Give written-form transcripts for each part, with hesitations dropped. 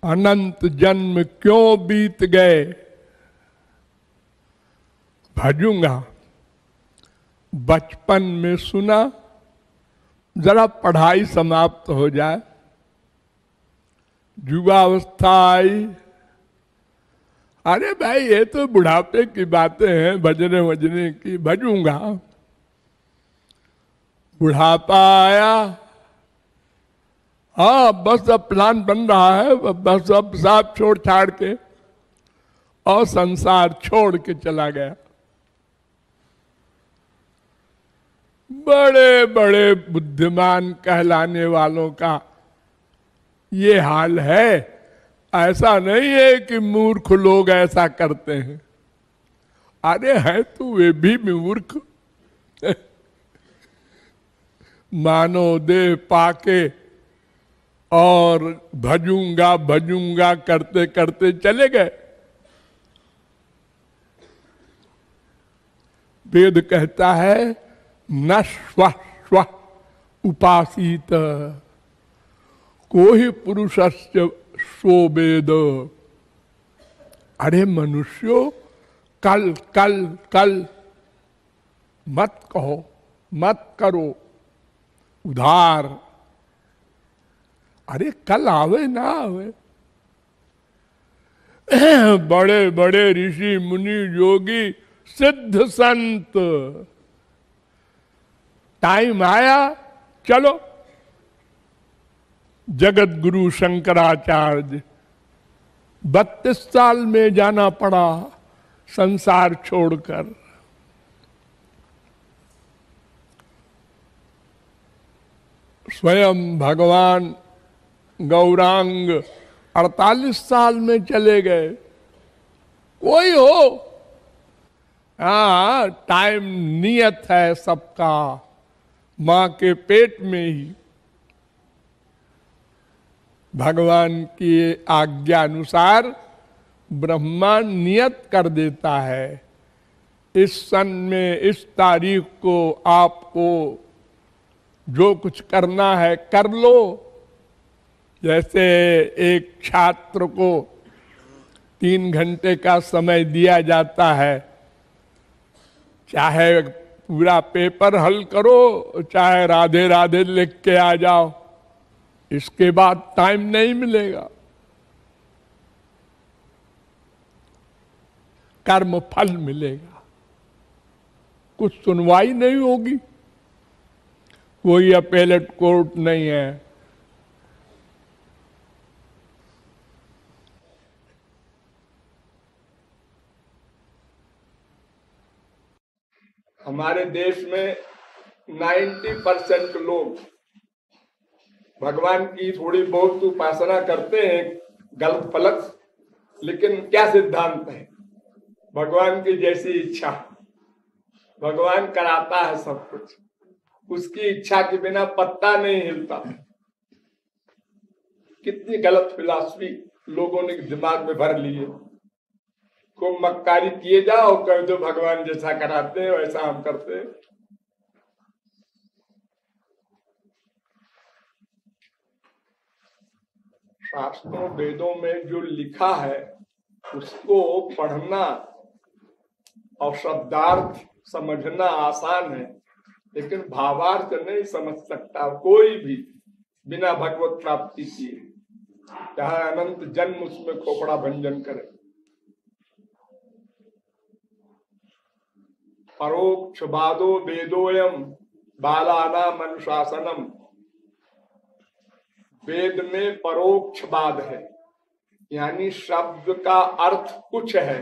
अनंत जन्म क्यों बीत गए, भजूंगा। बचपन में सुना, जरा पढ़ाई समाप्त हो जाए, युवावस्था आई, अरे भाई ये तो बुढ़ापे की बातें हैं, भजने वजने की, भजूंगा। बुढ़ापा आया, हाँ बस अब प्लान बन रहा है, बस अब सब छोड़ छाड़ के और संसार छोड़ के चला गया। बड़े बड़े बुद्धिमान कहलाने वालों का ये हाल है। ऐसा नहीं है कि मूर्ख लोग ऐसा करते हैं, अरे है तो वे भी मूर्ख। मानो देह पाके और भजूंगा भजूंगा करते करते चले गए। वेद कहता है न स्व स्व उपासित कोहि पुरुषस्य सो वेद। अरे मनुष्यो कल कल कल मत कहो, मत करो उधार। अरे कल आवे ना आवे। बड़े बड़े ऋषि मुनि योगी सिद्ध संत, टाइम आया चलो। जगत गुरु शंकराचार्य 32 साल में जाना पड़ा संसार छोड़कर। स्वयं भगवान गौरांग 48 साल में चले गए। कोई हो, हाँ टाइम नियत है सबका, मां के पेट में ही भगवान की आज्ञा अनुसार ब्रह्मा नियत कर देता है। इस सन में इस तारीख को आपको जो कुछ करना है कर लो। जैसे एक छात्र को 3 घंटे का समय दिया जाता है, चाहे पूरा पेपर हल करो, चाहे राधे राधे लिख के आ जाओ, इसके बाद टाइम नहीं मिलेगा। कर्म फल मिलेगा, कुछ सुनवाई नहीं होगी, कोई अपेलेट कोर्ट नहीं है। हमारे देश में 90% लोग भगवान की थोड़ी बहुत उपासना करते हैं गलत फलत, लेकिन क्या सिद्धांत है? भगवान की जैसी इच्छा, भगवान कराता है सब कुछ, उसकी इच्छा के बिना पत्ता नहीं हिलता। कितनी गलत फिलॉसफी लोगों ने दिमाग में भर ली है। खूब मक्कारी किए जाओ, कह दो भगवान जैसा कराते हैं वैसा हम करते हैं। शास्त्रों वेदों में जो लिखा है उसको पढ़ना और शब्दार्थ समझना आसान है, लेकिन भावार्थ नहीं समझ सकता कोई भी बिना भगवत प्राप्ति किए, चाहे अनंत जन्म उसमें खोपड़ा भंजन करे। परोक्षवादो वेदोयम बालानाम अनुशासनम। वेद में परोक्षवाद है, यानी शब्द का अर्थ कुछ है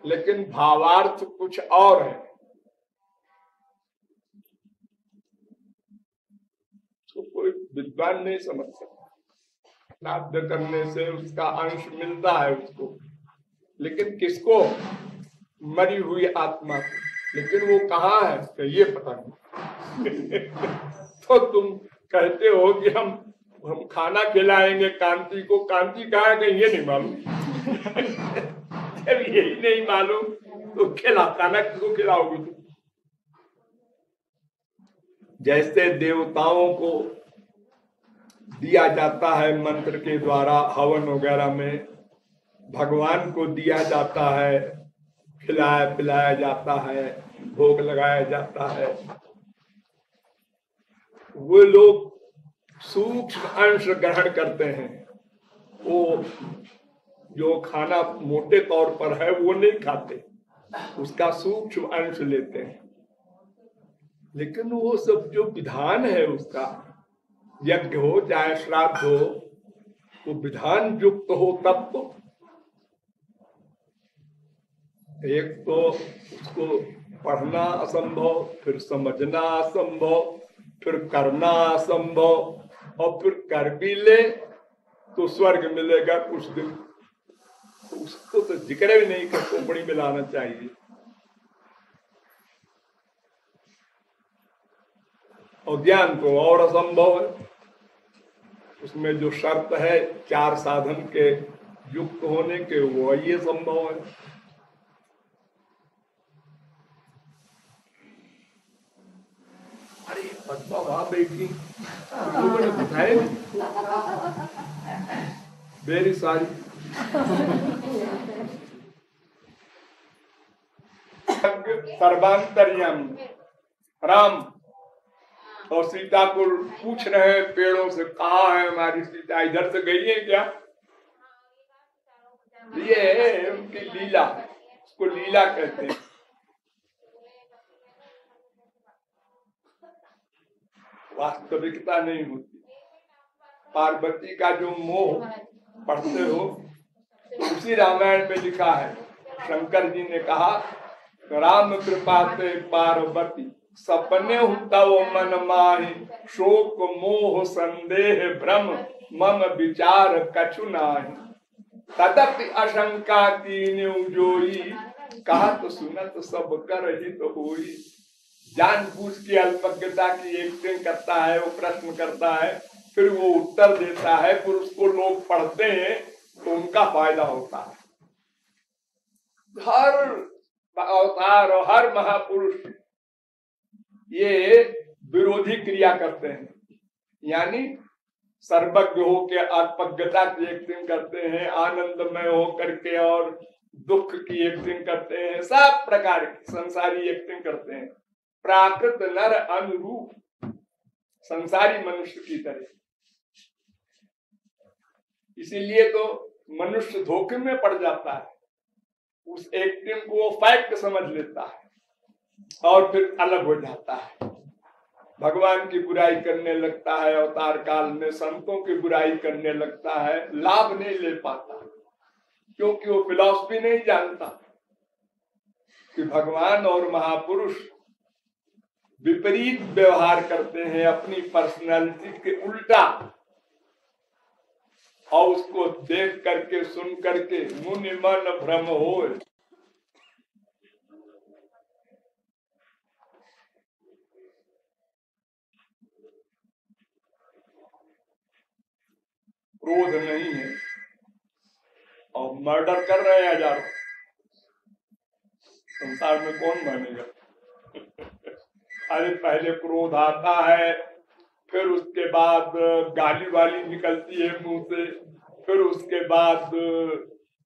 लेकिन भावार्थ कुछ और है। तो कोई विद्वान नहीं समझ सकता। श्राद्ध करने से उसका अंश मिलता है उसको, लेकिन किसको? मरी हुई आत्मा को। लेकिन वो कहाँ है तो ये पता नहीं। तो तुम कहते हो कि हम खाना खिलाएंगे कांति को, कांति कहाँ है कहीं ये नहीं मालूम। जब यही नहीं मालूम तो खिलाता ना किसको खिलाओगे तुम? जैसे देवताओं को दिया जाता है मंत्र के द्वारा, हवन वगैरह में भगवान को दिया जाता है, खिलाया पिलाया जाता है, भोग लगाया जाता है। वो लोग सूक्ष्म अंश ग्रहण करते हैं, वो जो खाना मोटे तौर पर है वो नहीं खाते, उसका सूक्ष्म अंश लेते हैं। लेकिन वो सब जो विधान है उसका, यज्ञ हो चाहे श्राद्ध हो, वो विधान युक्त हो तब तो। एक तो उसको पढ़ना असंभव, फिर समझना असंभव, फिर करना असंभव, और फिर कर भी ले तो स्वर्ग मिलेगा कुछ दिन, तो उसको तो जिक्र भी नहीं कर, खोपड़ी में लाना चाहिए। और ज्ञान तो और असंभव है, उसमें जो शर्त है 4 साधन के युक्त होने के, वो ये संभव है। अरे पद्मा वहां बैठी, लोगों ने बताया वेरी सॉरी। सर्वांतर्यामी राम और सीता को पूछ रहे हैं पेड़ों से, कहाँ है हमारी सीता, इधर से गई है क्या? ये उनकी लीला, उसको लीला कहते हैं। वास्तविकता नहीं होती। पार्वती का जो मोह पढ़ते हो, उसी रामायण में लिखा है। शंकर जी ने कहा, राम कृपा से पार्वती सपने तव मन माहि, शोक मोह संदेह भ्रम मम विचार कछु नाहि। तदपि आशंका तीन जोई, कहा तो सुनत सब कर हित होई। जानबूझ के अल्पज्ञता की एक्टिंग करता है, वो प्रश्न करता है, फिर वो उत्तर देता है, फिर उसको लोग पढ़ते हैं तो उनका फायदा होता है। हर अवतार और हर महापुरुष ये विरोधी क्रिया करते हैं, यानी सर्वज्ञ हो के अल्पज्ञता की एक्टिंग करते हैं, आनंदमय हो करके और दुख की एक्टिंग करते हैं, सब प्रकार की संसारी एक्टिंग करते हैं, प्राकृत नर अनुरूप संसारी मनुष्य की तरह। इसीलिए तो मनुष्य धोखे में पड़ जाता है, उस एक्टिंग को फैक्ट समझ लेता है और फिर अलग हो जाता है, भगवान की बुराई करने लगता है, अवतार काल में संतों की बुराई करने लगता है, लाभ नहीं ले पाता, क्योंकि वो फिलॉसफी नहीं जानता कि भगवान और महापुरुष विपरीत व्यवहार करते हैं, अपनी पर्सनालिटी के उल्टा, और उसको देख करके सुन करके मुनि मन भ्रम होए। क्रोध नहीं है और मर्डर कर रहे हैं हजारों, संसार में कौन मानेगा? अरे पहले क्रोध आता है, फिर उसके बाद गाली वाली निकलती है मुंह से, फिर उसके बाद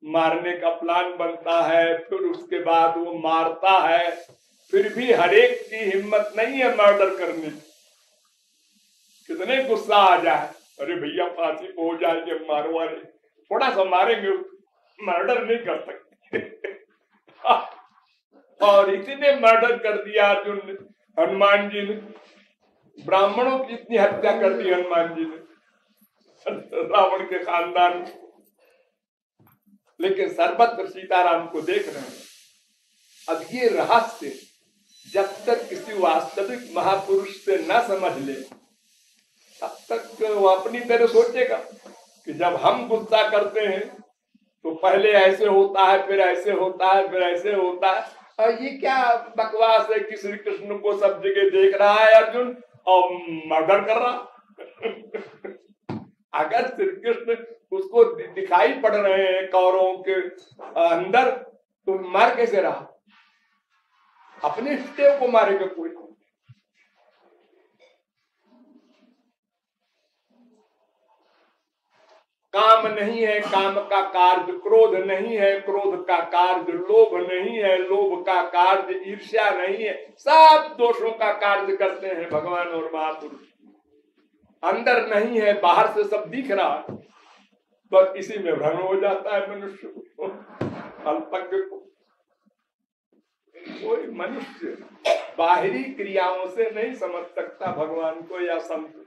मारने का प्लान बनता है, फिर उसके बाद वो मारता है, फिर भी हरेक की हिम्मत नहीं है मर्डर करने। कितने गुस्सा आ जाए, अरे भैया फांसी हो जाएगी, मारो वाले थोड़ा सा मारेंगे, मर्डर नहीं कर सकते। और इतने मर्डर कर दिया अर्जुन ने, हनुमान जी ने, ब्राह्मणों की इतनी हत्या कर दी हनुमान जी ने रावण के खानदान। लेकिन सर्वत्र सीताराम को देख रहे हैं। अब ये रहस्य जब तक किसी वास्तविक महापुरुष से न समझ ले, तब तक वो अपनी तरह सोचेगा कि जब हम गुस्सा करते हैं तो पहले ऐसे होता है, फिर ऐसे होता है, फिर ऐसे होता है, और ये क्या बकवास है कि श्री कृष्ण को सब जगह देख रहा है अर्जुन और मर्डर कर रहा। अगर श्री कृष्ण उसको दिखाई पड़ रहे हैं कौरवों के अंदर, तो मार कैसे रहा? अपने स्टेप को मारेगा कोई? काम नहीं है, काम का कार्य क्रोध नहीं है, क्रोध का कार्य लोभ नहीं है, लोभ का कार्य ईर्ष्या नहीं है। सब दोषों का कार्य करते हैं भगवान और महापुरुष। अंदर नहीं है, बाहर से सब दिख रहा, बस इसी में भ्रम हो जाता है मनुष्य को, अल्पज्ञ को। कोई मनुष्य बाहरी क्रियाओं से नहीं समझ सकता भगवान को या संत।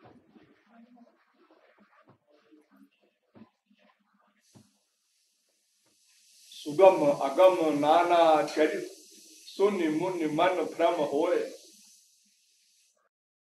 सुगम अगम नाना चरित, शून्य मुन्य मन भ्रम होए,